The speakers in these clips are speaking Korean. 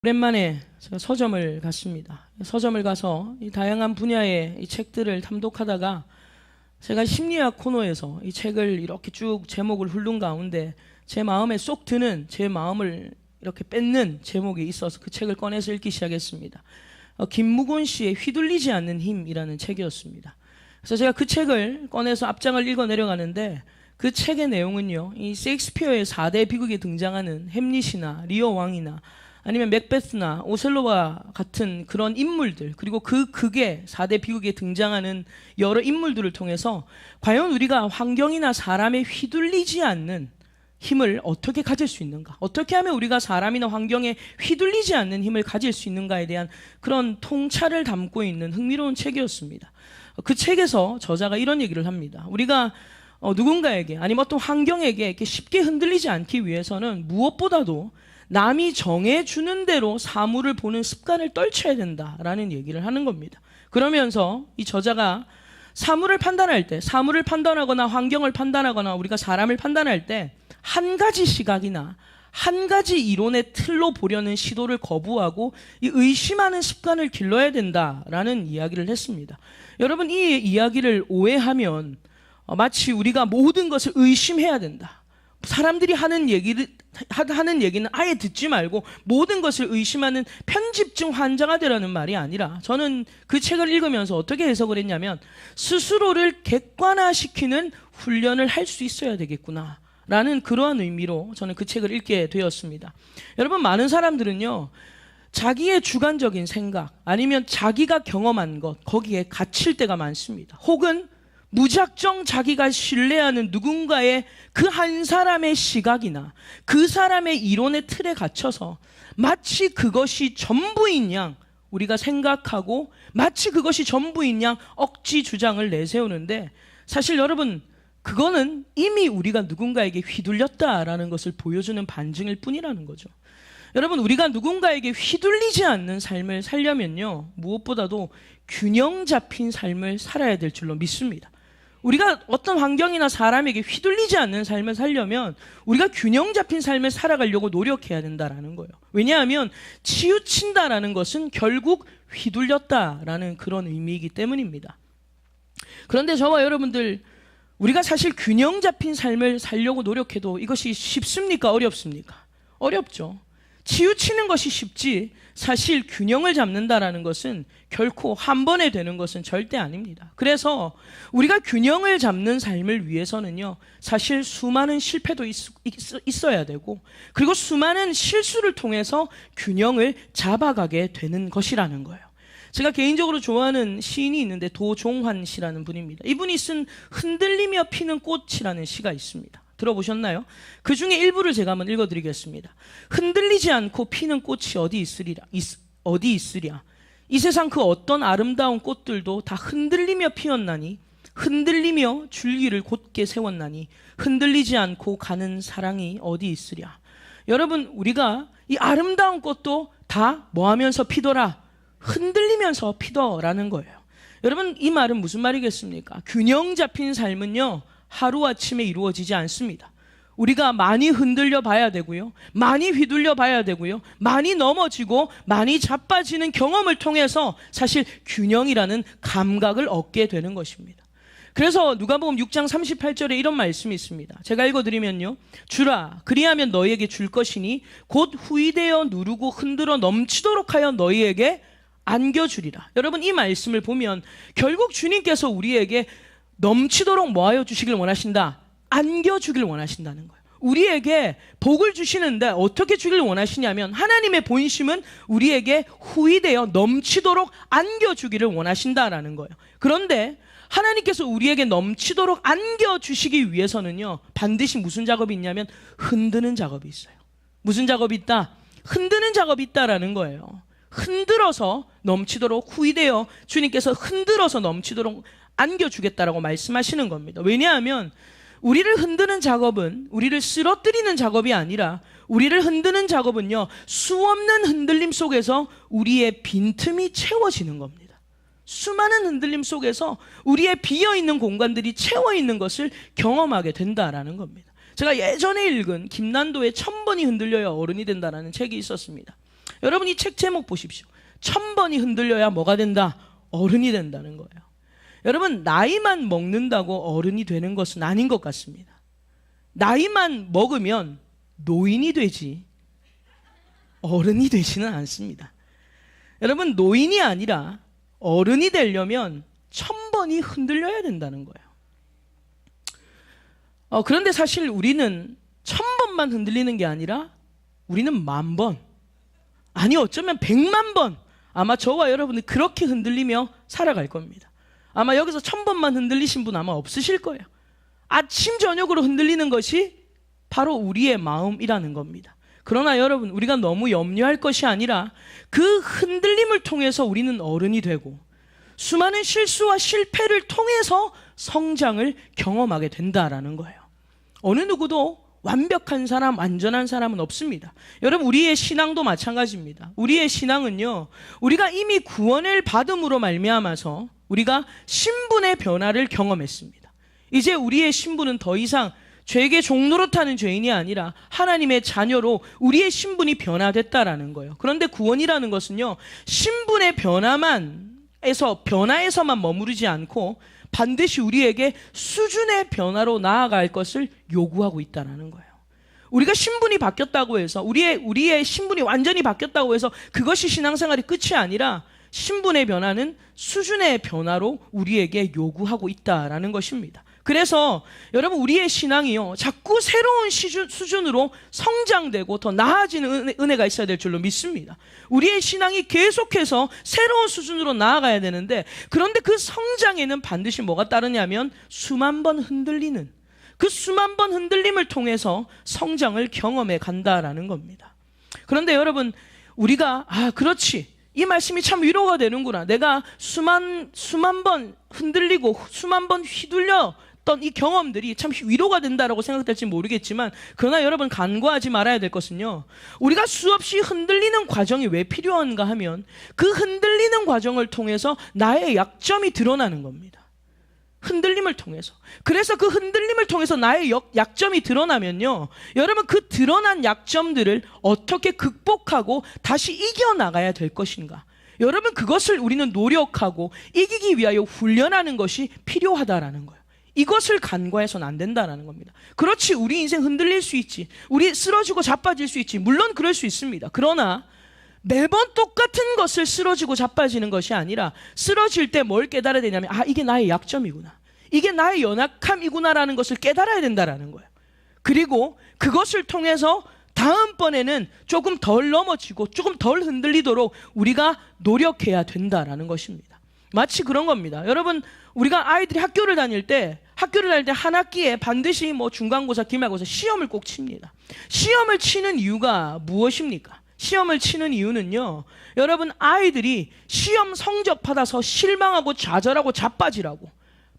오랜만에 제가 서점을 갔습니다. 서점을 가서 이 다양한 분야의 이 책들을 탐독하다가 제가 심리학 코너에서 이 책을 이렇게 쭉 제목을 훑는 가운데 제 마음에 쏙 드는, 제 마음을 이렇게 뺏는 제목이 있어서 그 책을 꺼내서 읽기 시작했습니다. 김무곤 씨의 휘둘리지 않는 힘이라는 책이었습니다. 그래서 제가 그 책을 꺼내서 앞장을 읽어 내려가는데 그 책의 내용은요, 이 셰익스피어의 4대 비극에 등장하는 햄릿이나 리어 왕이나 아니면 맥베스나 오셀로와 같은 그런 인물들, 그리고 그 극의 4대 비극에 등장하는 여러 인물들을 통해서 과연 우리가 환경이나 사람에 휘둘리지 않는 힘을 어떻게 가질 수 있는가, 어떻게 하면 우리가 사람이나 환경에 휘둘리지 않는 힘을 가질 수 있는가에 대한 그런 통찰을 담고 있는 흥미로운 책이었습니다. 그 책에서 저자가 이런 얘기를 합니다. 우리가 누군가에게 아니면 어떤 환경에게 이렇게 쉽게 흔들리지 않기 위해서는 무엇보다도 남이 정해주는 대로 사물을 보는 습관을 떨쳐야 된다라는 얘기를 하는 겁니다. 그러면서 이 저자가 사물을 판단할 때, 사물을 판단하거나 환경을 판단하거나 우리가 사람을 판단할 때 한 가지 시각이나 한 가지 이론의 틀로 보려는 시도를 거부하고 이 의심하는 습관을 길러야 된다라는 이야기를 했습니다. 여러분, 이 이야기를 오해하면 마치 우리가 모든 것을 의심해야 된다, 사람들이 하는 얘기는 아예 듣지 말고 모든 것을 의심하는 편집증 환자가 되라는 말이 아니라, 저는 그 책을 읽으면서 어떻게 해석을 했냐면 스스로를 객관화시키는 훈련을 할 수 있어야 되겠구나 라는 그러한 의미로 저는 그 책을 읽게 되었습니다. 여러분, 많은 사람들은요, 자기의 주관적인 생각 아니면 자기가 경험한 것, 거기에 갇힐 때가 많습니다. 혹은 무작정 자기가 신뢰하는 누군가의 그 한 사람의 시각이나 그 사람의 이론의 틀에 갇혀서 마치 그것이 전부인 양 우리가 생각하고 마치 그것이 전부인 양 억지 주장을 내세우는데, 사실 여러분, 그거는 이미 우리가 누군가에게 휘둘렸다라는 것을 보여주는 반증일 뿐이라는 거죠. 여러분, 우리가 누군가에게 휘둘리지 않는 삶을 살려면요, 무엇보다도 균형 잡힌 삶을 살아야 될 줄로 믿습니다. 우리가 어떤 환경이나 사람에게 휘둘리지 않는 삶을 살려면 우리가 균형 잡힌 삶을 살아가려고 노력해야 된다라는 거예요. 왜냐하면 치우친다라는 것은 결국 휘둘렸다라는 그런 의미이기 때문입니다. 그런데 저와 여러분들, 우리가 사실 균형 잡힌 삶을 살려고 노력해도 이것이 쉽습니까? 어렵습니까? 어렵죠. 치우치는 것이 쉽지 사실 균형을 잡는다라는 것은 결코 한 번에 되는 것은 절대 아닙니다. 그래서 우리가 균형을 잡는 삶을 위해서는요, 사실 수많은 실패도 있어야 되고, 그리고 수많은 실수를 통해서 균형을 잡아가게 되는 것이라는 거예요. 제가 개인적으로 좋아하는 시인이 있는데 도종환 씨라는 분입니다. 이분이 쓴 흔들리며 피는 꽃이라는 시가 있습니다. 들어보셨나요? 그 중에 일부를 제가 한번 읽어드리겠습니다. 흔들리지 않고 피는 꽃이 어디 있으랴. 이 세상 그 어떤 아름다운 꽃들도 다 흔들리며 피었나니, 흔들리며 줄기를 곧게 세웠나니, 흔들리지 않고 가는 사랑이 어디 있으랴. 여러분, 우리가 이 아름다운 꽃도 다 뭐 하면서 피더라? 흔들리면서 피더라는 거예요. 여러분, 이 말은 무슨 말이겠습니까? 균형 잡힌 삶은요, 하루아침에 이루어지지 않습니다. 우리가 많이 흔들려 봐야 되고요, 많이 휘둘려 봐야 되고요, 많이 넘어지고 많이 자빠지는 경험을 통해서 사실 균형이라는 감각을 얻게 되는 것입니다. 그래서 누가복음 6장 38절에 이런 말씀이 있습니다. 제가 읽어드리면요, 주라, 그리하면 너희에게 줄 것이니 곧 후이되어 누르고 흔들어 넘치도록 하여 너희에게 안겨주리라. 여러분, 이 말씀을 보면 결국 주님께서 우리에게 넘치도록 뭐하여 주시길 원하신다? 안겨주길 원하신다는 거예요. 우리에게 복을 주시는데 어떻게 주길 원하시냐면, 하나님의 본심은 우리에게 후이되어 넘치도록 안겨주기를 원하신다라는 거예요. 그런데 하나님께서 우리에게 넘치도록 안겨주시기 위해서는요, 반드시 무슨 작업이 있냐면 흔드는 작업이 있어요. 무슨 작업이 있다? 흔드는 작업이 있다라는 거예요. 흔들어서 넘치도록, 후이되어 주님께서 흔들어서 넘치도록 안겨주겠다라고 말씀하시는 겁니다. 왜냐하면 우리를 흔드는 작업은 우리를 쓰러뜨리는 작업이 아니라, 우리를 흔드는 작업은요, 수없는 흔들림 속에서 우리의 빈틈이 채워지는 겁니다. 수많은 흔들림 속에서 우리의 비어있는 공간들이 채워있는 것을 경험하게 된다라는 겁니다. 제가 예전에 읽은 김난도의 1000번이 흔들려야 어른이 된다라는 책이 있었습니다. 여러분 이 책 제목 보십시오. 1000번이 흔들려야 뭐가 된다? 어른이 된다는 거예요. 여러분 나이만 먹는다고 어른이 되는 것은 아닌 것 같습니다. 나이만 먹으면 노인이 되지 어른이 되지는 않습니다. 여러분 노인이 아니라 어른이 되려면 1000번이 흔들려야 된다는 거예요. 그런데 사실 우리는 1000번만 흔들리는 게 아니라 우리는 10,000번, 아니 어쩌면 100,000번 아마 저와 여러분이 그렇게 흔들리며 살아갈 겁니다. 아마 여기서 1000번만 흔들리신 분 아마 없으실 거예요. 아침 저녁으로 흔들리는 것이 바로 우리의 마음이라는 겁니다. 그러나 여러분 우리가 너무 염려할 것이 아니라 그 흔들림을 통해서 우리는 어른이 되고 수많은 실수와 실패를 통해서 성장을 경험하게 된다라는 거예요. 어느 누구도 완벽한 사람, 완전한 사람은 없습니다. 여러분 우리의 신앙도 마찬가지입니다. 우리의 신앙은요, 우리가 이미 구원을 받음으로 말미암아서 우리가 신분의 변화를 경험했습니다. 이제 우리의 신분은 더 이상 죄의 종노릇하는 죄인이 아니라 하나님의 자녀로 우리의 신분이 변화됐다라는 거예요. 그런데 구원이라는 것은요, 신분의 변화에서만 머무르지 않고 반드시 우리에게 수준의 변화로 나아갈 것을 요구하고 있다는 거예요. 우리가 신분이 바뀌었다고 해서 우리의 신분이 완전히 바뀌었다고 해서 그것이 신앙생활의 끝이 아니라 신분의 변화는 수준의 변화로 우리에게 요구하고 있다라는 것입니다. 그래서 여러분 우리의 신앙이요 자꾸 새로운 수준으로 성장되고 더 나아지는 은혜가 있어야 될 줄로 믿습니다. 우리의 신앙이 계속해서 새로운 수준으로 나아가야 되는데, 그런데 그 성장에는 반드시 뭐가 따르냐면 수만 번 흔들리는, 그 수만 번 흔들림을 통해서 성장을 경험해 간다라는 겁니다. 그런데 여러분 우리가 그렇지, 이 말씀이 참 위로가 되는구나, 내가 수만 번 흔들리고 수만 번 휘둘렸던 이 경험들이 참 위로가 된다라고 생각될지 모르겠지만, 그러나 여러분 간과하지 말아야 될 것은요, 우리가 수없이 흔들리는 과정이 왜 필요한가 하면 그 흔들리는 과정을 통해서 나의 약점이 드러나는 겁니다. 흔들림을 통해서. 그래서 그 흔들림을 통해서 나의 약점이 드러나면요, 여러분 그 드러난 약점들을 어떻게 극복하고 다시 이겨나가야 될 것인가, 여러분 그것을 우리는 노력하고 이기기 위하여 훈련하는 것이 필요하다라는 거예요. 이것을 간과해서는 안 된다라는 겁니다. 그렇지, 우리 인생 흔들릴 수 있지, 우리 쓰러지고 자빠질 수 있지, 물론 그럴 수 있습니다. 그러나 매번 똑같은 것을 쓰러지고 자빠지는 것이 아니라 쓰러질 때 뭘 깨달아야 되냐면 이게 나의 약점이구나, 이게 나의 연약함이구나라는 것을 깨달아야 된다라는 거예요. 그리고 그것을 통해서 다음번에는 조금 덜 넘어지고 조금 덜 흔들리도록 우리가 노력해야 된다라는 것입니다. 마치 그런 겁니다. 여러분 우리가 아이들이 학교를 다닐 때 한 학기에 반드시 중간고사, 기말고사 시험을 꼭 칩니다. 시험을 치는 이유가 무엇입니까? 시험을 치는 이유는요, 여러분 아이들이 시험 성적 받아서 실망하고 좌절하고 자빠지라고,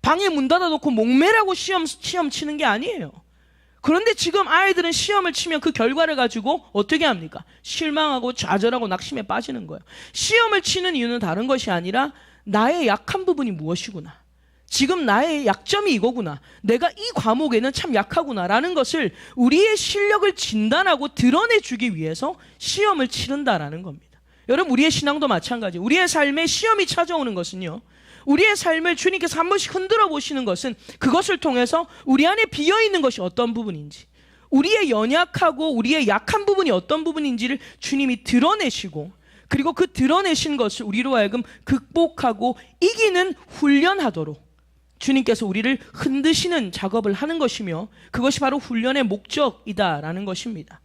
방에 문 닫아놓고 목매라고 시험 치는 게 아니에요. 그런데 지금 아이들은 시험을 치면 그 결과를 가지고 어떻게 합니까? 실망하고 좌절하고 낙심에 빠지는 거예요. 시험을 치는 이유는 다른 것이 아니라 나의 약한 부분이 무엇이구나, 지금 나의 약점이 이거구나, 내가 이 과목에는 참 약하구나 라는 것을 우리의 실력을 진단하고 드러내주기 위해서 시험을 치른다라는 겁니다. 여러분 우리의 신앙도 마찬가지. 우리의 삶에 시험이 찾아오는 것은요, 우리의 삶을 주님께서 한 번씩 흔들어 보시는 것은 그것을 통해서 우리 안에 비어있는 것이 어떤 부분인지, 우리의 연약하고 우리의 약한 부분이 어떤 부분인지를 주님이 드러내시고, 그리고 그 드러내신 것을 우리로 하여금 극복하고 이기는 훈련하도록 주님께서 우리를 흔드시는 작업을 하는 것이며, 그것이 바로 훈련의 목적이다라는 것입니다.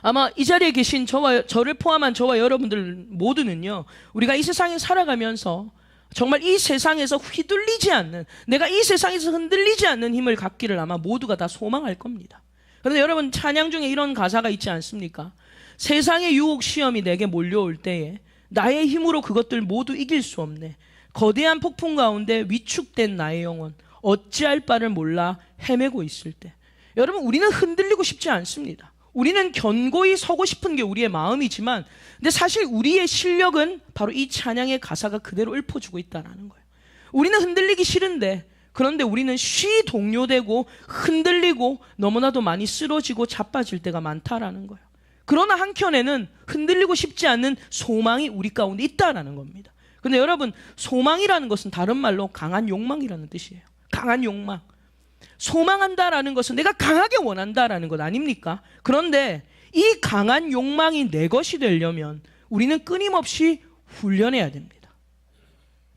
아마 이 자리에 계신 저를 포함한 저와 여러분들 모두는요, 우리가 이 세상에 살아가면서 정말 이 세상에서 휘둘리지 않는, 내가 이 세상에서 흔들리지 않는 힘을 갖기를 아마 모두가 다 소망할 겁니다. 그런데 여러분 찬양 중에 이런 가사가 있지 않습니까? 세상의 유혹 시험이 내게 몰려올 때에 나의 힘으로 그것들 모두 이길 수 없네. 거대한 폭풍 가운데 위축된 나의 영혼 어찌할 바를 몰라 헤매고 있을 때. 여러분 우리는 흔들리고 싶지 않습니다. 우리는 견고히 서고 싶은 게 우리의 마음이지만, 근데 사실 우리의 실력은 바로 이 찬양의 가사가 그대로 읊어주고 있다는 거예요. 우리는 흔들리기 싫은데, 그런데 우리는 쉬 동요되고 흔들리고 너무나도 많이 쓰러지고 자빠질 때가 많다라는 거예요. 그러나 한켠에는 흔들리고 싶지 않는 소망이 우리 가운데 있다라는 겁니다. 근데 여러분, 소망이라는 것은 다른 말로 강한 욕망이라는 뜻이에요. 강한 욕망. 소망한다라는 것은 내가 강하게 원한다라는 것 아닙니까? 그런데 이 강한 욕망이 내 것이 되려면 우리는 끊임없이 훈련해야 됩니다.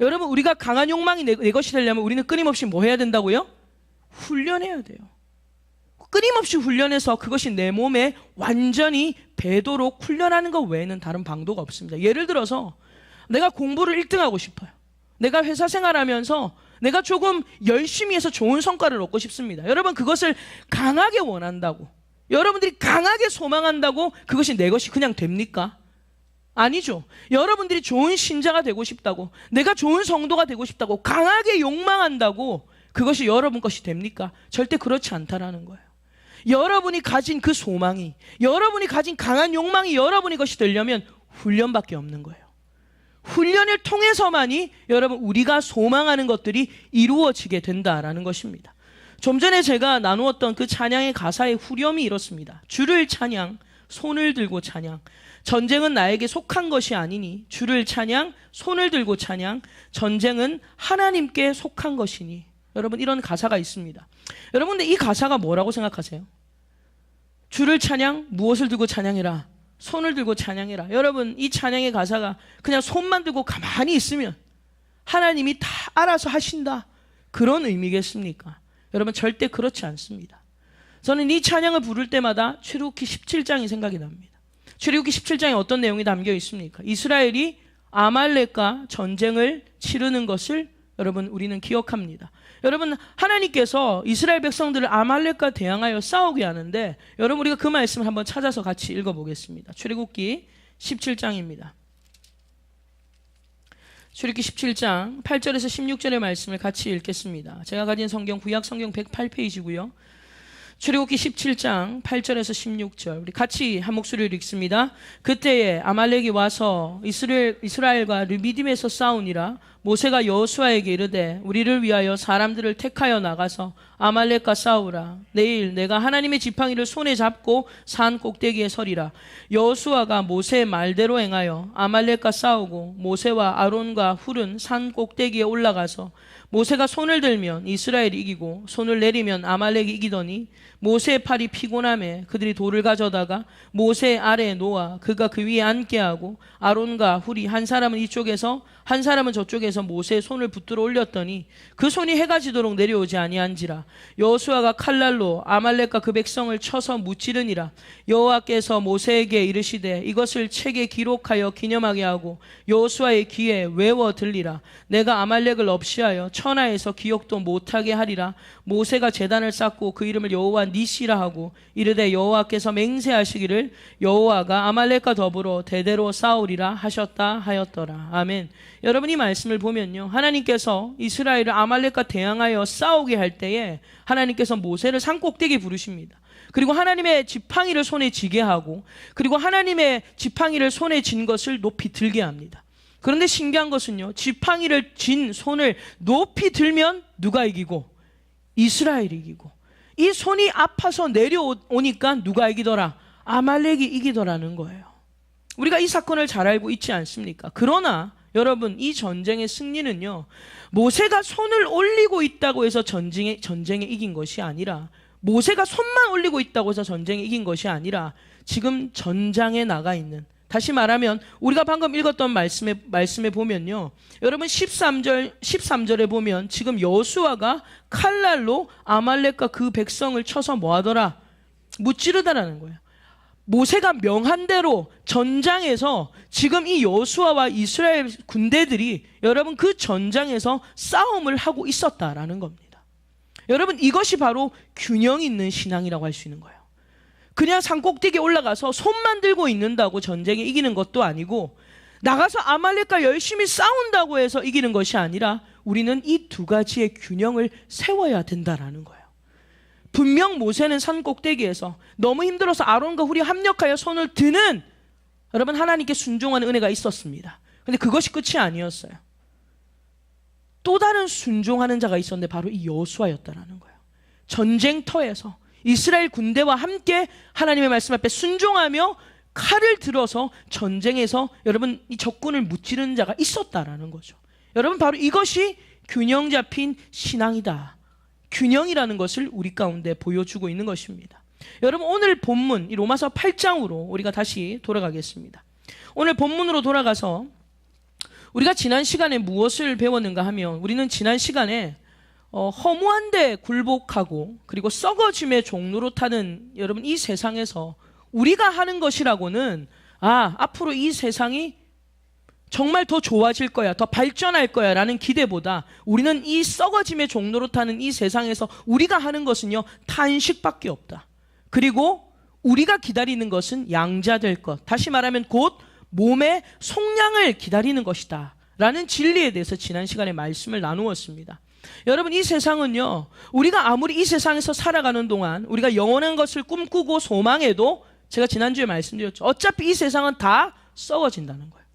여러분, 우리가 강한 욕망이 내 것이 되려면 우리는 끊임없이 뭐 해야 된다고요? 훈련해야 돼요. 끊임없이 훈련해서 그것이 내 몸에 완전히 배도록 훈련하는 것 외에는 다른 방도가 없습니다. 예를 들어서 내가 공부를 1등하고 싶어요. 내가 회사 생활하면서 내가 조금 열심히 해서 좋은 성과를 얻고 싶습니다. 여러분, 그것을 강하게 원한다고, 여러분들이 강하게 소망한다고 그것이 내 것이 그냥 됩니까? 아니죠. 여러분들이 좋은 신자가 되고 싶다고, 내가 좋은 성도가 되고 싶다고 강하게 욕망한다고 그것이 여러분 것이 됩니까? 절대 그렇지 않다라는 거예요. 여러분이 가진 그 소망이, 여러분이 가진 강한 욕망이 여러분의 것이 되려면 훈련밖에 없는 거예요. 훈련을 통해서만이 여러분 우리가 소망하는 것들이 이루어지게 된다라는 것입니다. 좀 전에 제가 나누었던 그 찬양의 가사의 후렴이 이렇습니다. 주를 찬양, 손을 들고 찬양. 전쟁은 나에게 속한 것이 아니니 주를 찬양, 손을 들고 찬양. 전쟁은 하나님께 속한 것이니. 여러분, 이런 가사가 있습니다. 여러분, 근데 이 가사가 뭐라고 생각하세요? 주를 찬양, 무엇을 들고 찬양해라? 손을 들고 찬양해라. 여러분, 이 찬양의 가사가 그냥 손만 들고 가만히 있으면 하나님이 다 알아서 하신다, 그런 의미겠습니까? 여러분, 절대 그렇지 않습니다. 저는 이 찬양을 부를 때마다 출애굽기 17장이 생각이 납니다. 출애굽기 17장에 어떤 내용이 담겨 있습니까? 이스라엘이 아말렉과 전쟁을 치르는 것을 여러분 우리는 기억합니다. 여러분, 하나님께서 이스라엘 백성들을 아말렉과 대항하여 싸우게 하는데, 여러분 우리가 그 말씀을 한번 찾아서 같이 읽어보겠습니다. 출애굽기 17장입니다. 출애굽기 17장 8절에서 16절의 말씀을 같이 읽겠습니다. 제가 가진 성경 구약 성경 108페이지고요. 출애굽기 17장 8절에서 16절 우리 같이 한 목소리로 읽습니다. 그때에 아말렉이 와서 이스라엘과 르비딤에서 싸우니라. 모세가 여호수아에게 이르되 우리를 위하여 사람들을 택하여 나가서 아말렉과 싸우라. 내일 내가 하나님의 지팡이를 손에 잡고 산 꼭대기에 서리라. 여호수아가 모세의 말대로 행하여 아말렉과 싸우고 모세와 아론과 훌은 산 꼭대기에 올라가서 모세가 손을 들면 이스라엘이 이기고 손을 내리면 아말렉이 이기더니 모세의 팔이 피곤함에 그들이 돌을 가져다가 모세 아래에 놓아 그가 그 위에 앉게 하고 아론과 훌이 한 사람은 이쪽에서 한 사람은 저쪽에서 모세의 손을 붙들어 올렸더니 그 손이 해가 지도록 내려오지 아니한지라. 여호수아가 칼날로 아말렉과 그 백성을 쳐서 무찌르니라. 여호와께서 모세에게 이르시되 이것을 책에 기록하여 기념하게 하고 여호수아의 귀에 외워 들리라. 내가 아말렉을 없이하여 천하에서 기억도 못하게 하리라. 모세가 제단을 쌓고 그 이름을 여호와 니시라 하고 이르되 여호와께서 맹세하시기를 여호와가 아말렉과 더불어 대대로 싸우리라 하셨다 하였더라. 아멘. 여러분, 이 말씀을 보면요, 하나님께서 이스라엘을 아말렉과 대항하여 싸우게 할 때에 하나님께서 모세를 산꼭대기에 부르십니다. 그리고 하나님의 지팡이를 손에 쥐게 하고 그리고 하나님의 지팡이를 손에 쥔 것을 높이 들게 합니다. 그런데 신기한 것은요, 지팡이를 쥔 손을 높이 들면 누가 이기고? 이스라엘이 이기고, 이 손이 아파서 내려오니까 누가 이기더라? 아말렉이 이기더라는 거예요. 우리가 이 사건을 잘 알고 있지 않습니까? 그러나 여러분, 이 전쟁의 승리는요, 모세가 손을 올리고 있다고 해서 전쟁에 이긴 것이 아니라, 모세가 손만 올리고 있다고 해서 전쟁에 이긴 것이 아니라 지금 전장에 나가 있는, 다시 말하면 우리가 방금 읽었던 말씀에 보면요, 여러분 13절에 보면 지금 여호수아가 칼날로 아말렉과 그 백성을 쳐서 뭐하더라? 무찌르다라는 거예요. 모세가 명한 대로 전장에서 지금 이 여호수아와 이스라엘 군대들이 여러분 그 전장에서 싸움을 하고 있었다라는 겁니다. 여러분, 이것이 바로 균형 있는 신앙이라고 할 수 있는 거예요. 그냥 산꼭대기에 올라가서 손만 들고 있는다고 전쟁에 이기는 것도 아니고, 나가서 아말렉과 열심히 싸운다고 해서 이기는 것이 아니라 우리는 이 두 가지의 균형을 세워야 된다라는 거예요. 분명 모세는 산 꼭대기에서 너무 힘들어서 아론과 훌이 합력하여 손을 드는, 여러분, 하나님께 순종하는 은혜가 있었습니다. 근데 그것이 끝이 아니었어요. 또 다른 순종하는 자가 있었는데 바로 이 여호수아였다라는 거예요. 전쟁터에서 이스라엘 군대와 함께 하나님의 말씀 앞에 순종하며 칼을 들어서 전쟁에서 여러분 이 적군을 무찌르는 자가 있었다라는 거죠. 여러분 바로 이것이 균형 잡힌 신앙이다. 균형이라는 것을 우리 가운데 보여주고 있는 것입니다. 여러분 오늘 본문 이 로마서 8장으로 우리가 다시 돌아가겠습니다. 오늘 본문으로 돌아가서 우리가 지난 시간에 무엇을 배웠는가 하면 우리는 지난 시간에 허무한 데 굴복하고 그리고 썩어짐의 종로로 타는 여러분 이 세상에서 우리가 하는 것이라고는 앞으로 이 세상이 정말 더 좋아질 거야, 더 발전할 거야 라는 기대보다 우리는 이 썩어짐의 종로로 타는 이 세상에서 우리가 하는 것은요 탄식밖에 없다. 그리고 우리가 기다리는 것은 양자될 것, 다시 말하면 곧 몸의 속량을 기다리는 것이다 라는 진리에 대해서 지난 시간에 말씀을 나누었습니다. 여러분 이 세상은요 우리가 아무리 이 세상에서 살아가는 동안 우리가 영원한 것을 꿈꾸고 소망해도 제가 지난주에 말씀드렸죠. 어차피 이 세상은 다 썩어진다는 거예요.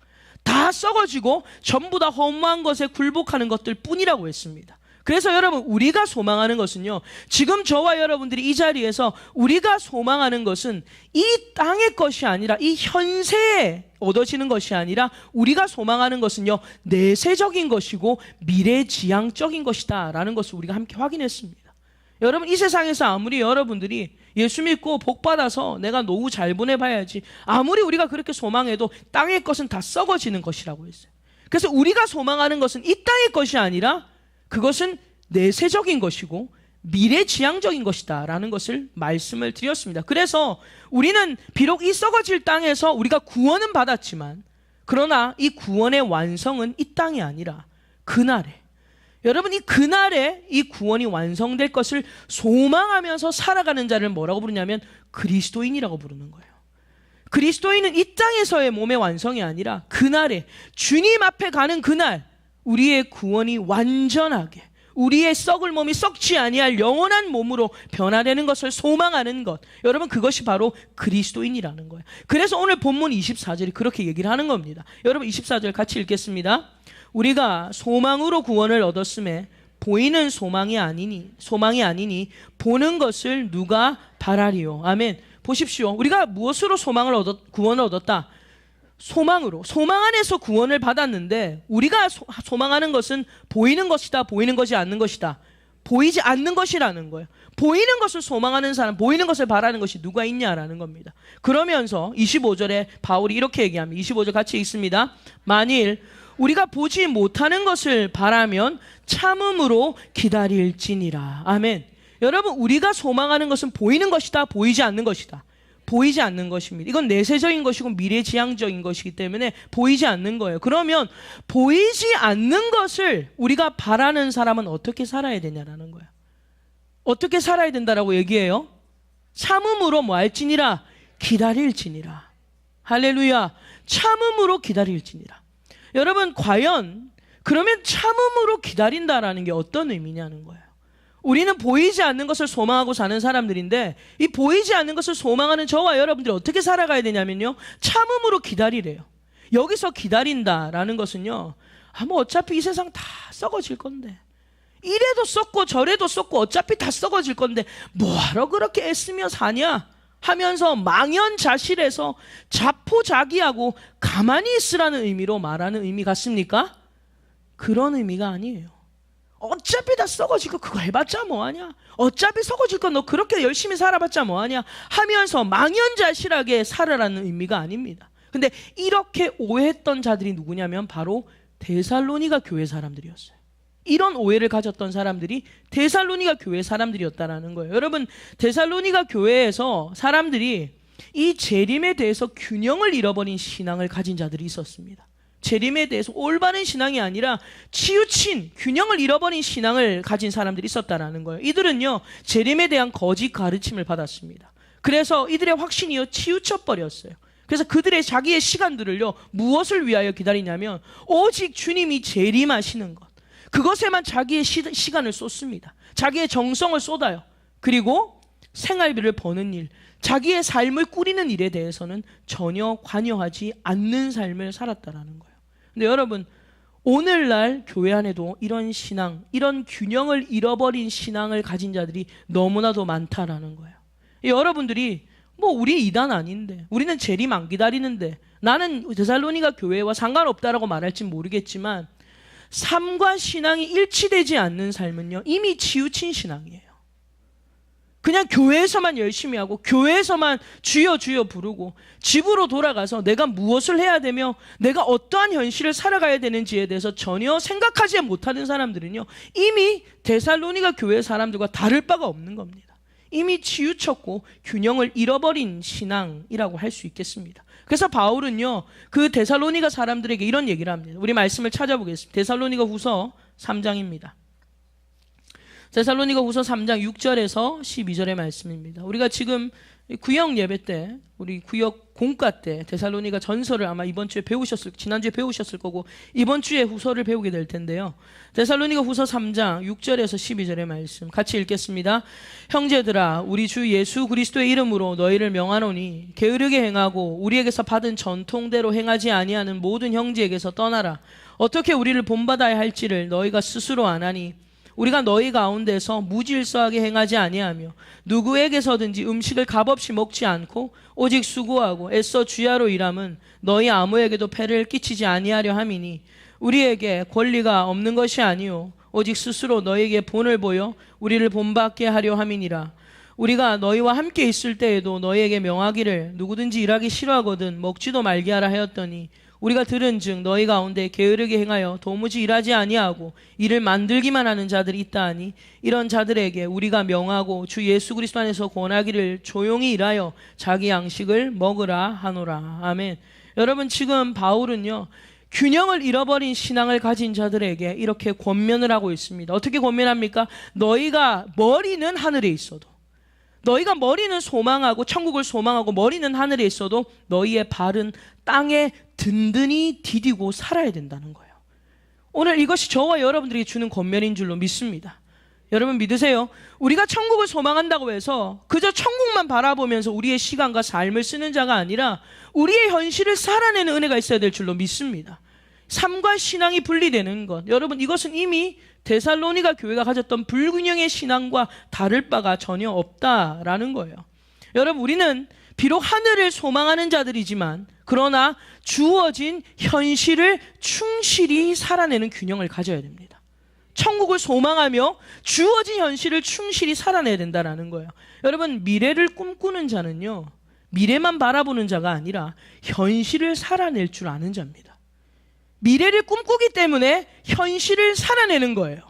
다 썩어지고 전부 다 허무한 것에 굴복하는 것들 뿐이라고 했습니다. 그래서 여러분 우리가 소망하는 것은요 지금 저와 여러분들이 이 자리에서 우리가 소망하는 것은 이 땅의 것이 아니라 이 현세에 얻어지는 것이 아니라 우리가 소망하는 것은요 내세적인 것이고 미래지향적인 것이다 라는 것을 우리가 함께 확인했습니다. 여러분 이 세상에서 아무리 여러분들이 예수 믿고 복 받아서 내가 노후 잘 보내봐야지 아무리 우리가 그렇게 소망해도 땅의 것은 다 썩어지는 것이라고 했어요. 그래서 우리가 소망하는 것은 이 땅의 것이 아니라 그것은 내세적인 것이고 미래지향적인 것이다 라는 것을 말씀을 드렸습니다. 그래서 우리는 비록 이 썩어질 땅에서 우리가 구원은 받았지만 그러나 이 구원의 완성은 이 땅이 아니라 그날에 여러분 이 그날에 이 구원이 완성될 것을 소망하면서 살아가는 자를 뭐라고 부르냐면 그리스도인이라고 부르는 거예요. 그리스도인은 이 땅에서의 몸의 완성이 아니라 그날에 주님 앞에 가는 그날 우리의 구원이 완전하게 우리의 썩을 몸이 썩지 아니할 영원한 몸으로 변화되는 것을 소망하는 것, 여러분 그것이 바로 그리스도인이라는 거예요. 그래서 오늘 본문 24절이 그렇게 얘기를 하는 겁니다. 여러분 24절 같이 읽겠습니다. 우리가 소망으로 구원을 얻었음에 보이는 소망이 아니니 보는 것을 누가 바라리요. 아멘. 보십시오. 우리가 무엇으로 구원을 얻었다? 소망으로. 소망 안에서 구원을 받았는데 우리가 소망하는 것은 보이는 것이다, 보이는 것이 않는 것이다. 보이지 않는 것이라는 거예요. 보이는 것을 소망하는 사람, 보이는 것을 바라는 것이 누가 있냐라는 겁니다. 그러면서 25절에 바울이 이렇게 얘기합니다. 25절 같이 읽습니다. 만일 우리가 보지 못하는 것을 바라면 참음으로 기다릴지니라. 아멘. 여러분 우리가 소망하는 것은 보이는 것이다, 보이지 않는 것이다. 보이지 않는 것입니다. 이건 내세적인 것이고 미래지향적인 것이기 때문에 보이지 않는 거예요. 그러면 보이지 않는 것을 우리가 바라는 사람은 어떻게 살아야 되냐라는 거예요. 어떻게 살아야 된다라고 얘기해요? 참음으로 뭐 할지니라? 기다릴지니라. 할렐루야. 참음으로 기다릴지니라. 여러분 과연 그러면 참음으로 기다린다라는 게 어떤 의미냐는 거예요. 우리는 보이지 않는 것을 소망하고 사는 사람들인데 이 보이지 않는 것을 소망하는 저와 여러분들이 어떻게 살아가야 되냐면요 참음으로 기다리래요. 여기서 기다린다라는 것은요 뭐 어차피 이 세상 다 썩어질 건데 이래도 썩고 저래도 썩고 어차피 다 썩어질 건데 뭐하러 그렇게 애쓰며 사냐 하면서 망연자실해서 자포자기하고 가만히 있으라는 의미로 말하는 의미 같습니까? 그런 의미가 아니에요. 어차피 다 썩어지고 그거 해봤자 뭐하냐, 어차피 썩어질 건 너 그렇게 열심히 살아봤자 뭐하냐 하면서 망연자실하게 살아라는 의미가 아닙니다. 근데 이렇게 오해했던 자들이 누구냐면 바로 데살로니가 교회 사람들이었어요. 이런 오해를 가졌던 사람들이 데살로니가 교회 사람들이었다라는 거예요. 여러분 데살로니가 교회에서 사람들이 이 재림에 대해서 균형을 잃어버린 신앙을 가진 자들이 있었습니다. 재림에 대해서 올바른 신앙이 아니라 치우친 균형을 잃어버린 신앙을 가진 사람들이 있었다라는 거예요. 이들은요 재림에 대한 거짓 가르침을 받았습니다. 그래서 이들의 확신이요 치우쳐 버렸어요. 그래서 그들의 자기의 시간들을요 무엇을 위하여 기다리냐면 오직 주님이 재림하시는 것, 그것에만 자기의 시간을 쏟습니다. 자기의 정성을 쏟아요. 그리고 생활비를 버는 일, 자기의 삶을 꾸리는 일에 대해서는 전혀 관여하지 않는 삶을 살았다라는 거예요. 근데 여러분 오늘날 교회 안에도 이런 신앙, 이런 균형을 잃어버린 신앙을 가진 자들이 너무나도 많다라는 거예요. 여러분들이 뭐 우리 이단 아닌데, 우리는 재림 안 기다리는데, 나는 데살로니가 교회와 상관없다라고 말할진 모르겠지만 삶과 신앙이 일치되지 않는 삶은요, 이미 치우친 신앙이에요. 그냥 교회에서만 열심히 하고 교회에서만 주여 주여 부르고 집으로 돌아가서 내가 무엇을 해야 되며 내가 어떠한 현실을 살아가야 되는지에 대해서 전혀 생각하지 못하는 사람들은요, 이미 데살로니가 교회 사람들과 다를 바가 없는 겁니다. 이미 치우쳤고 균형을 잃어버린 신앙이라고 할 수 있겠습니다. 그래서 바울은요, 그 데살로니가 사람들에게 이런 얘기를 합니다. 우리 말씀을 찾아보겠습니다. 데살로니가 후서 3장입니다. 데살로니가 후서 3장 6절에서 12절의 말씀입니다. 우리가 지금 구역 예배 때, 우리 구역 공과 때 데살로니가 전서를 아마 지난주에 배우셨을 거고 이번 주에 후서를 배우게 될 텐데요. 데살로니가 후서 3장 6절에서 12절의 말씀 같이 읽겠습니다. 형제들아, 우리 주 예수 그리스도의 이름으로 너희를 명하노니 게으르게 행하고 우리에게서 받은 전통대로 행하지 아니하는 모든 형제에게서 떠나라. 어떻게 우리를 본받아야 할지를 너희가 스스로 아나니 우리가 너희 가운데서 무질서하게 행하지 아니하며 누구에게서든지 음식을 값없이 먹지 않고 오직 수고하고 애써 주야로 일함은 너희 아무에게도 폐를 끼치지 아니하려 함이니 우리에게 권리가 없는 것이 아니요 오직 스스로 너희에게 본을 보여 우리를 본받게 하려 함이니라. 우리가 너희와 함께 있을 때에도 너희에게 명하기를 누구든지 일하기 싫어하거든 먹지도 말게 하라 하였더니 우리가 들은즉 너희 가운데 게으르게 행하여 도무지 일하지 아니하고 일을 만들기만 하는 자들이 있다 하니 이런 자들에게 우리가 명하고 주 예수 그리스도 안에서 권하기를 조용히 일하여 자기 양식을 먹으라 하노라. 아멘. 여러분, 지금 바울은요, 균형을 잃어버린 신앙을 가진 자들에게 이렇게 권면을 하고 있습니다. 어떻게 권면합니까? 너희가 머리는 하늘에 있어도, 너희가 머리는 소망하고 천국을 소망하고 머리는 하늘에 있어도 너희의 발은 땅에 든든히 디디고 살아야 된다는 거예요. 오늘 이것이 저와 여러분들이 주는 권면인 줄로 믿습니다. 여러분 믿으세요? 우리가 천국을 소망한다고 해서 그저 천국만 바라보면서 우리의 시간과 삶을 쓰는 자가 아니라 우리의 현실을 살아내는 은혜가 있어야 될 줄로 믿습니다. 삶과 신앙이 분리되는 것, 여러분 이것은 이미 데살로니가 교회가 가졌던 불균형의 신앙과 다를 바가 전혀 없다라는 거예요. 여러분, 우리는 비록 하늘을 소망하는 자들이지만 그러나 주어진 현실을 충실히 살아내는 균형을 가져야 됩니다. 천국을 소망하며 주어진 현실을 충실히 살아내야 된다는 거예요. 여러분, 미래를 꿈꾸는 자는요, 미래만 바라보는 자가 아니라 현실을 살아낼 줄 아는 자입니다. 미래를 꿈꾸기 때문에 현실을 살아내는 거예요.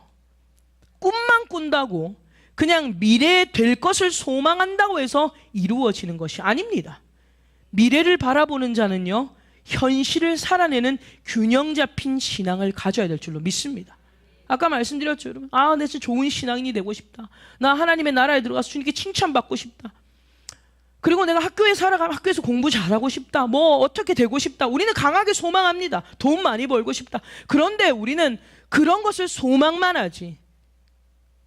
꿈만 꾼다고 그냥 미래에 될 것을 소망한다고 해서 이루어지는 것이 아닙니다. 미래를 바라보는 자는요, 현실을 살아내는 균형 잡힌 신앙을 가져야 될 줄로 믿습니다. 아까 말씀드렸죠, 여러분. 내 진짜 좋은 신앙인이 되고 싶다. 나 하나님의 나라에 들어가서 주님께 칭찬받고 싶다. 그리고 내가 학교에 살아가면 학교에서 공부 잘하고 싶다. 뭐 어떻게 되고 싶다. 우리는 강하게 소망합니다. 돈 많이 벌고 싶다. 그런데 우리는 그런 것을 소망만 하지,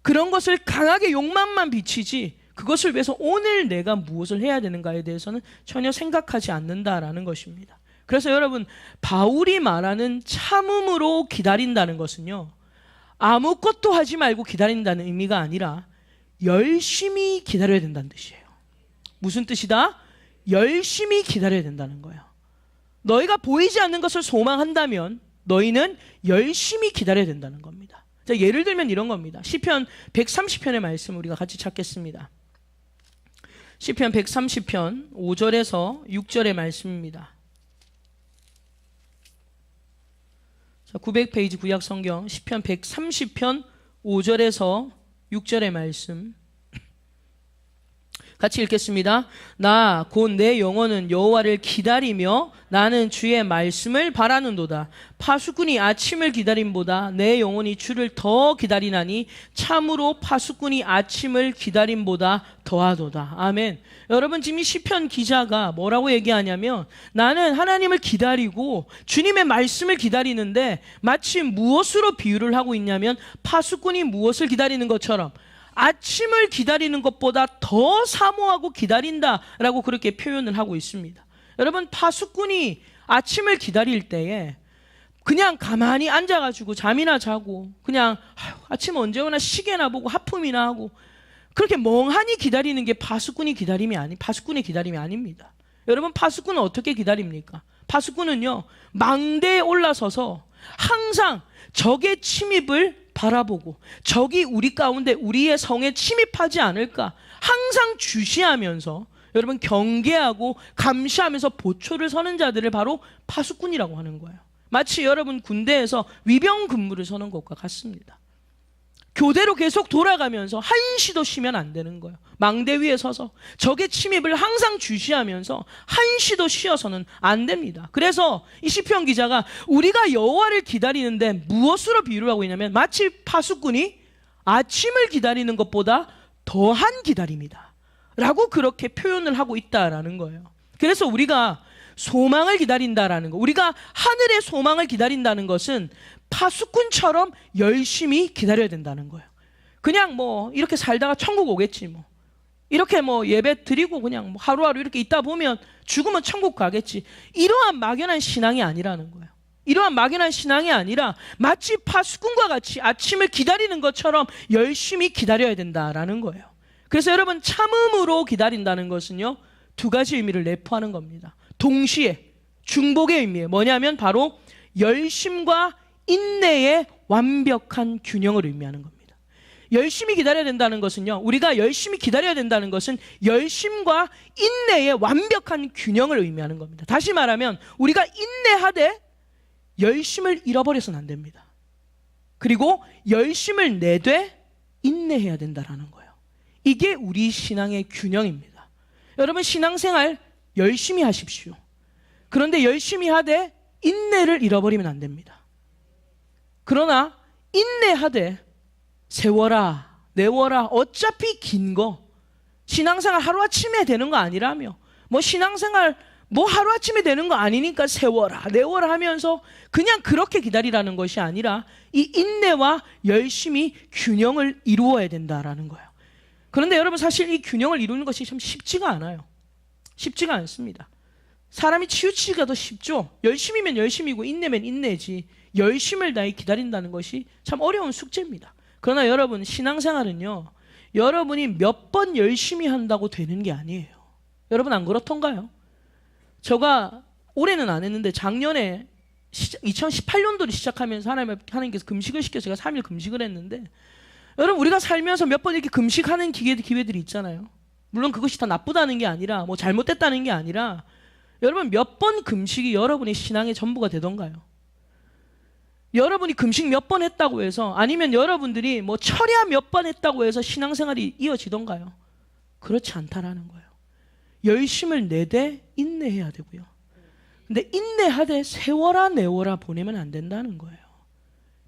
그런 것을 강하게 욕망만 비치지, 그것을 위해서 오늘 내가 무엇을 해야 되는가에 대해서는 전혀 생각하지 않는다라는 것입니다. 그래서 여러분, 바울이 말하는 참음으로 기다린다는 것은요, 아무것도 하지 말고 기다린다는 의미가 아니라 열심히 기다려야 된다는 뜻이에요. 무슨 뜻이다? 열심히 기다려야 된다는 거예요. 너희가 보이지 않는 것을 소망한다면 너희는 열심히 기다려야 된다는 겁니다. 자, 예를 들면 이런 겁니다. 시편 130편의 말씀 우리가 같이 찾겠습니다. 시편 130편 5절에서 6절의 말씀입니다. 자, 900페이지 구약 성경 시편 130편 5절에서 6절의 말씀 같이 읽겠습니다. 나 곧 내 영혼은 여호와를 기다리며 나는 주의 말씀을 바라는도다. 파수꾼이 아침을 기다림보다 내 영혼이 주를 더 기다리나니 참으로 파수꾼이 아침을 기다림보다 더하도다. 아멘. 여러분, 지금 이 시편 기자가 뭐라고 얘기하냐면, 나는 하나님을 기다리고 주님의 말씀을 기다리는데 마치 무엇으로 비유를 하고 있냐면 파수꾼이 무엇을 기다리는 것처럼 아침을 기다리는 것보다 더 사모하고 기다린다라고 그렇게 표현을 하고 있습니다. 여러분, 파수꾼이 아침을 기다릴 때에 그냥 가만히 앉아가지고 잠이나 자고 그냥 아침 언제 오나 시계나 보고 하품이나 하고 그렇게 멍하니 기다리는 게 파수꾼의 기다림이 아닙니다. 여러분, 파수꾼은 어떻게 기다립니까? 파수꾼은요, 망대에 올라서서 항상 적의 침입을 바라보고 적이 우리 가운데 우리의 성에 침입하지 않을까 항상 주시하면서 여러분 경계하고 감시하면서 보초를 서는 자들을 바로 파수꾼이라고 하는 거예요. 마치 여러분 군대에서 위병 근무를 서는 것과 같습니다. 교대로 계속 돌아가면서 한시도 쉬면 안 되는 거예요. 망대 위에 서서 적의 침입을 항상 주시하면서 한시도 쉬어서는 안 됩니다. 그래서 이 시편 기자가 우리가 여호와를 기다리는데 무엇으로 비유를 하고 있냐면 마치 파수꾼이 아침을 기다리는 것보다 더한 기다림이다 라고 그렇게 표현을 하고 있다라는 거예요. 그래서 우리가 소망을 기다린다라는 거, 우리가 하늘의 소망을 기다린다는 것은 파수꾼처럼 열심히 기다려야 된다는 거예요. 그냥 뭐 이렇게 살다가 천국 오겠지 뭐, 이렇게 뭐 예배 드리고 그냥 뭐 하루하루 이렇게 있다 보면 죽으면 천국 가겠지, 이러한 막연한 신앙이 아니라는 거예요. 이러한 막연한 신앙이 아니라 마치 파수꾼과 같이 아침을 기다리는 것처럼 열심히 기다려야 된다라는 거예요. 그래서 여러분, 참음으로 기다린다는 것은요, 두 가지 의미를 내포하는 겁니다. 동시에 중복의 의미예요. 뭐냐면 바로 열심과 인내의 완벽한 균형을 의미하는 겁니다. 열심히 기다려야 된다는 것은요, 우리가 열심히 기다려야 된다는 것은 열심과 인내의 완벽한 균형을 의미하는 겁니다. 다시 말하면 우리가 인내하되 열심을 잃어버려서는 안 됩니다. 그리고 열심을 내되 인내해야 된다는 거예요. 이게 우리 신앙의 균형입니다. 여러분, 신앙생활 열심히 하십시오. 그런데 열심히 하되 인내를 잃어버리면 안 됩니다. 그러나 인내하되 세워라 내워라, 어차피 긴 거 신앙생활 하루아침에 되는 거 아니라며, 뭐 신앙생활 뭐 하루아침에 되는 거 아니니까 세워라 내워라 하면서 그냥 그렇게 기다리라는 것이 아니라 이 인내와 열심히 균형을 이루어야 된다라는 거예요. 그런데 여러분, 사실 이 균형을 이루는 것이 참 쉽지가 않아요. 쉽지가 않습니다. 사람이 치우치기가 더 쉽죠. 열심이면 열심이고 인내면 인내지, 열심을 다해 기다린다는 것이 참 어려운 숙제입니다. 그러나 여러분, 신앙생활은요, 여러분이 몇 번 열심히 한다고 되는 게 아니에요. 여러분, 안 그렇던가요? 제가 올해는 안 했는데 작년에 2018년도를 시작하면서 하나님께서 금식을 시켜서 제가 3일 금식을 했는데, 여러분, 우리가 살면서 몇 번 이렇게 금식하는 기회들이 있잖아요. 물론 그것이 다 나쁘다는 게 아니라 뭐 잘못됐다는 게 아니라, 여러분, 몇 번 금식이 여러분의 신앙의 전부가 되던가요? 여러분이 금식 몇 번 했다고 해서, 아니면 여러분들이 뭐 철야 몇 번 했다고 해서 신앙생활이 이어지던가요? 그렇지 않다라는 거예요. 열심을 내되 인내해야 되고요. 근데 인내하되 세워라 내워라 보내면 안 된다는 거예요.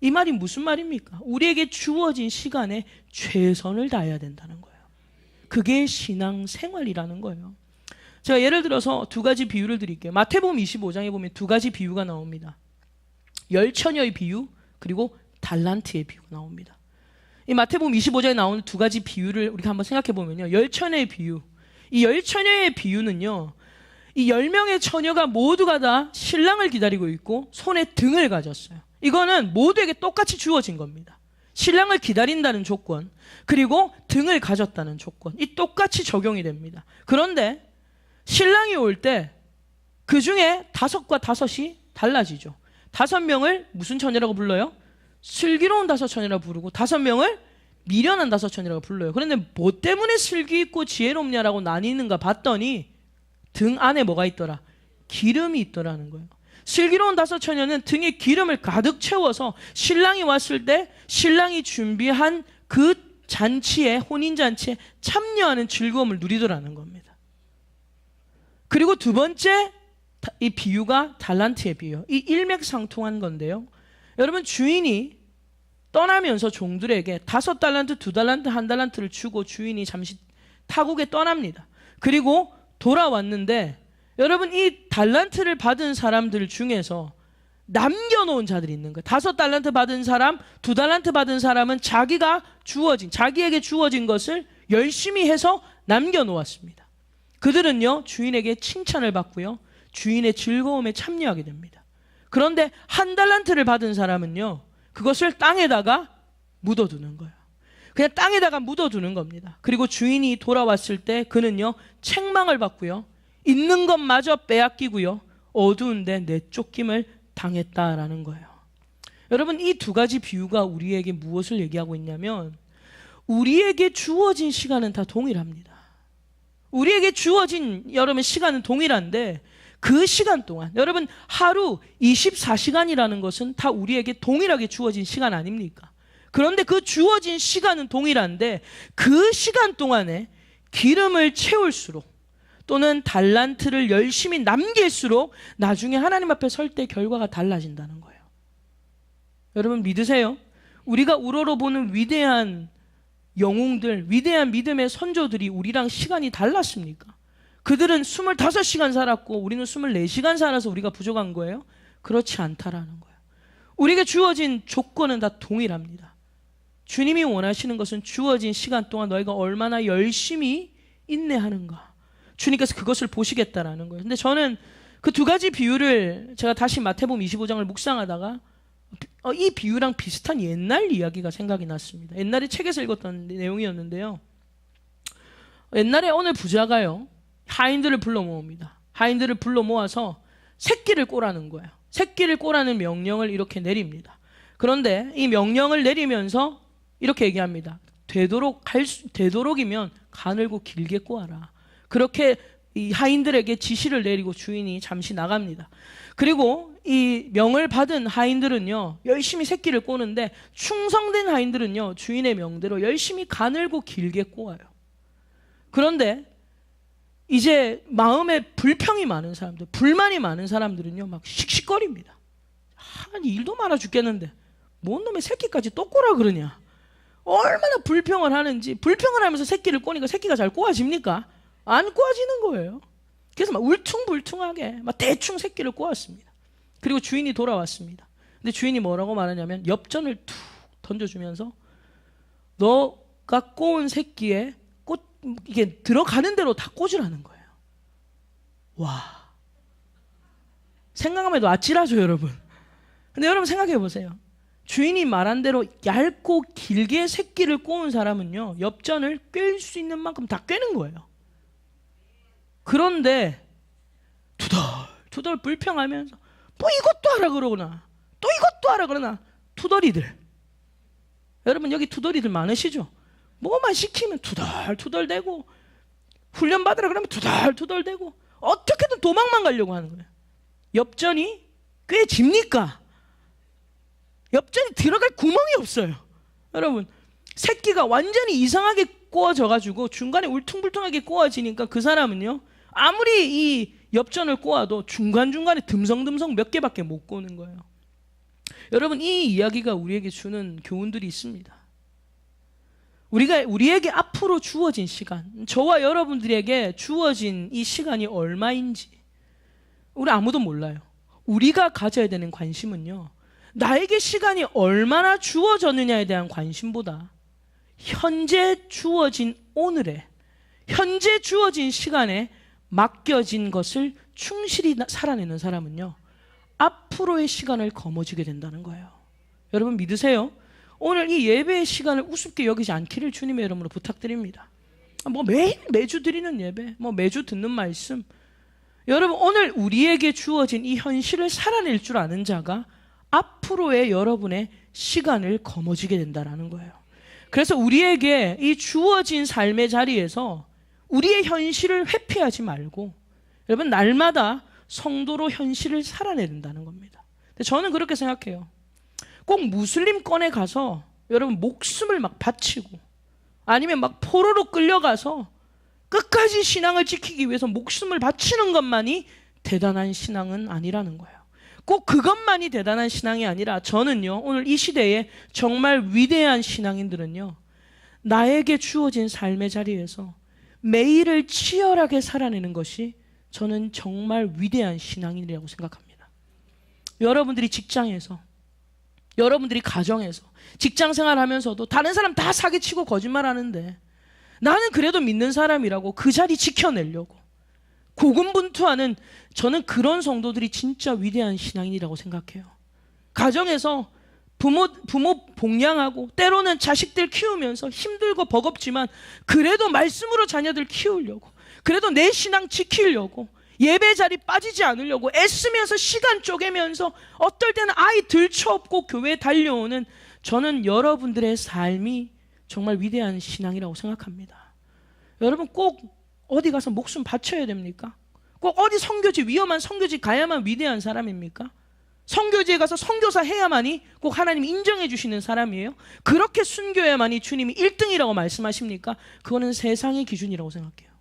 이 말이 무슨 말입니까? 우리에게 주어진 시간에 최선을 다해야 된다는 거예요. 그게 신앙생활이라는 거예요. 제가 예를 들어서 두 가지 비유를 드릴게요. 마태복음 25장에 보면 두 가지 비유가 나옵니다. 열처녀의 비유, 그리고 달란트의 비유가 나옵니다. 이 마태복음 25장에 나오는 두 가지 비유를 우리가 한번 생각해 보면요, 열처녀의 비유, 이 열처녀의 비유는요, 이 10명의 처녀가 모두가 다 신랑을 기다리고 있고 손에 등을 가졌어요. 이거는 모두에게 똑같이 주어진 겁니다. 신랑을 기다린다는 조건, 그리고 등을 가졌다는 조건, 이 똑같이 적용이 됩니다. 그런데 신랑이 올 때 그 중에 5과 5이 달라지죠. 5명을 무슨 처녀라고 불러요? 슬기로운 5처녀라고 부르고 5명을 미련한 5처녀라고 불러요. 그런데 뭐 때문에 슬기 있고 지혜롭냐라고 나뉘는가 봤더니 등 안에 뭐가 있더라? 기름이 있더라는 거예요. 슬기로운 5처녀는 등에 기름을 가득 채워서 신랑이 왔을 때 신랑이 준비한 그 잔치에, 혼인잔치에 참여하는 즐거움을 누리더라는 겁니다. 그리고 두 번째 이 비유가 달란트의 비유, 이 일맥상통한 건데요, 여러분, 주인이 떠나면서 종들에게 5달란트, 2달란트, 1달란트를 주고 주인이 잠시 타국에 떠납니다. 그리고 돌아왔는데, 여러분, 이 달란트를 받은 사람들 중에서 남겨놓은 자들이 있는 거예요. 5달란트 받은 사람, 2달란트 받은 사람은 자기에게 주어진 것을 열심히 해서 남겨놓았습니다. 그들은요, 주인에게 칭찬을 받고요, 주인의 즐거움에 참여하게 됩니다. 그런데 1달란트를 받은 사람은요, 그것을 땅에다가 묻어두는 거예요. 그냥 땅에다가 묻어두는 겁니다. 그리고 주인이 돌아왔을 때 그는요 책망을 받고요, 있는 것마저 빼앗기고요, 어두운데 내쫓김을 당했다라는 거예요. 여러분, 이 두 가지 비유가 우리에게 무엇을 얘기하고 있냐면, 우리에게 주어진 시간은 다 동일합니다. 우리에게 주어진 여러분 시간은 동일한데, 그 시간 동안, 여러분 하루 24시간이라는 것은 다 우리에게 동일하게 주어진 시간 아닙니까? 그런데 그 주어진 시간은 동일한데, 그 시간 동안에 기름을 채울수록 또는 달란트를 열심히 남길수록 나중에 하나님 앞에 설 때 결과가 달라진다는 거예요. 여러분 믿으세요? 우리가 우러러보는 위대한 영웅들, 위대한 믿음의 선조들이 우리랑 시간이 달랐습니까? 그들은 25시간 살았고 우리는 24시간 살아서 우리가 부족한 거예요? 그렇지 않다라는 거예요. 우리에게 주어진 조건은 다 동일합니다. 주님이 원하시는 것은 주어진 시간 동안 너희가 얼마나 열심히 인내하는가, 주님께서 그것을 보시겠다라는 거예요. 근데 저는 그 두 가지 비유를 제가 다시 마태복음 25장을 묵상하다가 이 비유랑 비슷한 옛날 이야기가 생각이 났습니다. 옛날에 책에서 읽었던 내용이었는데요, 옛날에 어느 부자가요 하인들을 불러 모읍니다. 하인들을 불러 모아서 새끼를 꼬라는 거예요. 새끼를 꼬라는 명령을 이렇게 내립니다. 그런데 이 명령을 내리면서 이렇게 얘기합니다. 되도록이면 가늘고 길게 꼬아라. 그렇게 이 하인들에게 지시를 내리고 주인이 잠시 나갑니다. 그리고 이 명을 받은 하인들은요 열심히 새끼를 꼬는데, 충성된 하인들은요 주인의 명대로 열심히 가늘고 길게 꼬아요. 그런데 이제 마음에 불평이 많은 사람들, 불만이 많은 사람들은요 막 씩씩거립니다. 일도 많아 죽겠는데 뭔 놈의 새끼까지 또 꼬라 그러냐. 얼마나 불평을 하는지. 불평을 하면서 새끼를 꼬니까 새끼가 잘 꼬아집니까? 안 꼬아지는 거예요. 그래서 막 울퉁불퉁하게 막 대충 새끼를 꼬았습니다. 그리고 주인이 돌아왔습니다. 근데 주인이 뭐라고 말하냐면 엽전을 툭 던져주면서 너가 꼬은 새끼에 이게 들어가는 대로 다 꽂으라는 거예요. 와, 생각하면 해도 아찔하죠 여러분. 근데 여러분 생각해 보세요. 주인이 말한 대로 얇고 길게 새끼를 꼬은 사람은요 엽전을 꿰일 수 있는 만큼 다 꿰는 거예요. 그런데 투덜투덜 불평하면서 뭐 이것도 하라 그러구나, 또 이것도 하라 그러나, 투덜이들. 여러분 여기 투덜이들 많으시죠? 뭐만 시키면 투덜투덜대고, 훈련 받으라 그러면 투덜투덜대고, 어떻게든 도망만 가려고 하는 거예요. 엽전이 꿰집니까? 엽전이 들어갈 구멍이 없어요. 여러분 새끼가 완전히 이상하게 꼬아져가지고 중간에 울퉁불퉁하게 꼬아지니까 그 사람은요 아무리 이 엽전을 꼬아도 중간중간에 듬성듬성 몇 개밖에 못 꼬는 거예요. 여러분 이 이야기가 우리에게 주는 교훈들이 있습니다. 우리에게 앞으로 주어진 시간, 저와 여러분들에게 주어진 이 시간이 얼마인지 우리 아무도 몰라요. 우리가 가져야 되는 관심은요 나에게 시간이 얼마나 주어졌느냐에 대한 관심보다 현재 주어진 오늘에, 현재 주어진 시간에 맡겨진 것을 충실히 살아내는 사람은요 앞으로의 시간을 거머쥐게 된다는 거예요. 여러분 믿으세요? 오늘 이 예배의 시간을 우습게 여기지 않기를 주님의 이름으로 부탁드립니다. 뭐 매주 드리는 예배, 뭐 매주 듣는 말씀, 여러분 오늘 우리에게 주어진 이 현실을 살아낼 줄 아는 자가 앞으로의 여러분의 시간을 거머쥐게 된다는 거예요. 그래서 우리에게 이 주어진 삶의 자리에서 우리의 현실을 회피하지 말고 여러분 날마다 성도로 현실을 살아낸다는 겁니다. 근데 저는 그렇게 생각해요. 꼭 무슬림권에 가서 여러분 목숨을 막 바치고 아니면 막 포로로 끌려가서 끝까지 신앙을 지키기 위해서 목숨을 바치는 것만이 대단한 신앙은 아니라는 거예요. 꼭 그것만이 대단한 신앙이 아니라 저는요 오늘 이 시대에 정말 위대한 신앙인들은요 나에게 주어진 삶의 자리에서 매일을 치열하게 살아내는 것이 저는 정말 위대한 신앙인이라고 생각합니다. 여러분들이 직장에서, 여러분들이 가정에서, 직장생활 하면서도 다른 사람 다 사기치고 거짓말하는데 나는 그래도 믿는 사람이라고 그 자리 지켜내려고 고군분투하는, 저는 그런 성도들이 진짜 위대한 신앙인이라고 생각해요. 가정에서 부모 봉양하고 때로는 자식들 키우면서 힘들고 버겁지만 그래도 말씀으로 자녀들 키우려고, 그래도 내 신앙 지키려고, 예배 자리 빠지지 않으려고 애쓰면서 시간 쪼개면서 어떨 때는 아이 들쳐업고 교회에 달려오는 저는 여러분들의 삶이 정말 위대한 신앙이라고 생각합니다. 여러분 꼭 어디 가서 목숨 바쳐야 됩니까? 꼭 어디 선교지, 위험한 선교지 가야만 위대한 사람입니까? 선교지에 가서 선교사 해야만이 꼭 하나님이 인정해 주시는 사람이에요? 그렇게 순교해야만이 주님이 1등이라고 말씀하십니까? 그거는 세상의 기준이라고 생각해요.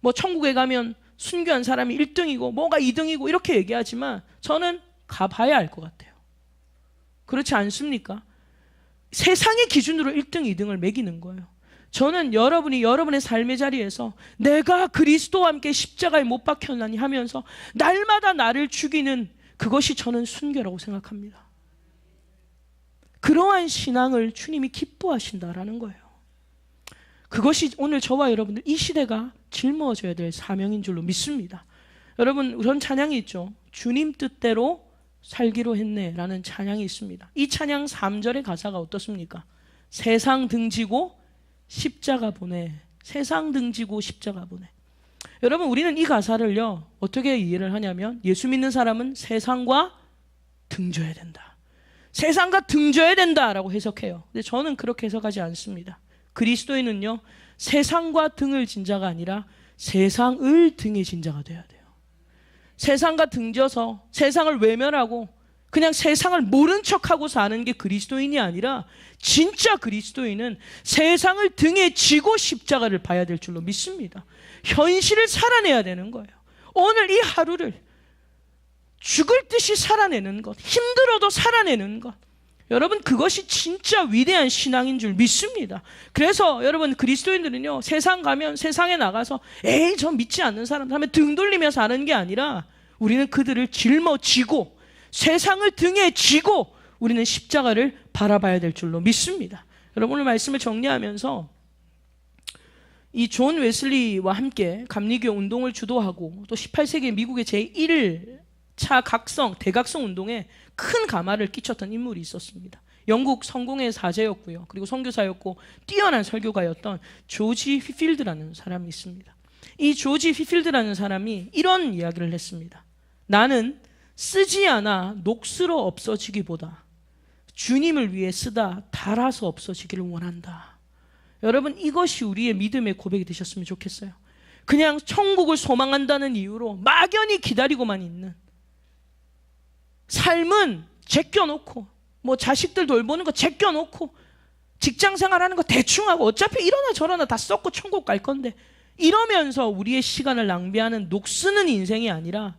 뭐 천국에 가면 순교한 사람이 1등이고 뭐가 2등이고 이렇게 얘기하지만 저는 가봐야 알 것 같아요. 그렇지 않습니까? 세상의 기준으로 1등, 2등을 매기는 거예요. 저는 여러분이 여러분의 삶의 자리에서 내가 그리스도와 함께 십자가에 못 박혔나니 하면서 날마다 나를 죽이는 그것이 저는 순교라고 생각합니다. 그러한 신앙을 주님이 기뻐하신다라는 거예요. 그것이 오늘 저와 여러분들 이 시대가 짊어져야 될 사명인 줄로 믿습니다. 여러분 그런 찬양이 있죠. 주님 뜻대로 살기로 했네 라는 찬양이 있습니다. 이 찬양 3절의 가사가 어떻습니까? 세상 등지고 십자가 보내. 세상 등지고 십자가 보내. 여러분 우리는 이 가사를요 어떻게 이해를 하냐면 예수 믿는 사람은 세상과 등져야 된다, 세상과 등져야 된다라고 해석해요. 근데 저는 그렇게 해석하지 않습니다. 그리스도인은요 세상과 등을 진 자가 아니라 세상을 등에 진 자가 돼야 돼요. 세상과 등져서 세상을 외면하고 그냥 세상을 모른 척하고 사는 게 그리스도인이 아니라 진짜 그리스도인은 세상을 등에 지고 십자가를 봐야 될 줄로 믿습니다. 현실을 살아내야 되는 거예요. 오늘 이 하루를 죽을 듯이 살아내는 것, 힘들어도 살아내는 것, 여러분 그것이 진짜 위대한 신앙인 줄 믿습니다. 그래서 여러분 그리스도인들은요 세상 가면 세상에 나가서 에이 저 믿지 않는 사람 하면 등 돌리며 사는 게 아니라 우리는 그들을 짊어지고 세상을 등에 지고 우리는 십자가를 바라봐야 될 줄로 믿습니다. 여러분 오늘 말씀을 정리하면서 이 존 웨슬리와 함께 감리교 운동을 주도하고 또 18세기 미국의 제1차 대각성 운동에 큰 가마를 끼쳤던 인물이 있었습니다. 영국 성공의 사제였고요. 그리고 선교사였고 뛰어난 설교가였던 조지 휘필드라는 사람이 있습니다. 이 조지 휘필드라는 사람이 이런 이야기를 했습니다. 나는 쓰지 않아 녹슬어 없어지기보다 주님을 위해 쓰다 닳아서 없어지기를 원한다. 여러분 이것이 우리의 믿음의 고백이 되셨으면 좋겠어요. 그냥 천국을 소망한다는 이유로 막연히 기다리고만 있는 삶은 제껴놓고 뭐 자식들 돌보는 거 제껴놓고 직장생활하는 거 대충 하고 어차피 이러나 저러나 다 썩고 천국 갈 건데 이러면서 우리의 시간을 낭비하는 녹쓰는 인생이 아니라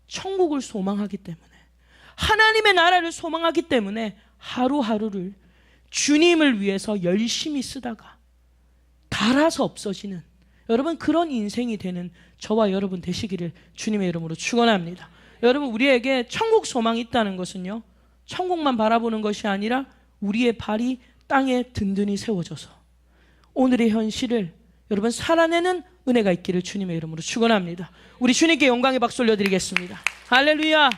천국을 소망하기 때문에 하나님의 나라를 소망하기 때문에 하루하루를 주님을 위해서 열심히 쓰다가 닳아서 없어지는 여러분 그런 인생이 되는 저와 여러분 되시기를 주님의 이름으로 축원합니다. 여러분 우리에게 천국 소망이 있다는 것은요 천국만 바라보는 것이 아니라 우리의 발이 땅에 든든히 세워져서 오늘의 현실을 여러분 살아내는 은혜가 있기를 주님의 이름으로 축원합니다. 우리 주님께 영광의 박수 올려드리겠습니다. 할렐루야.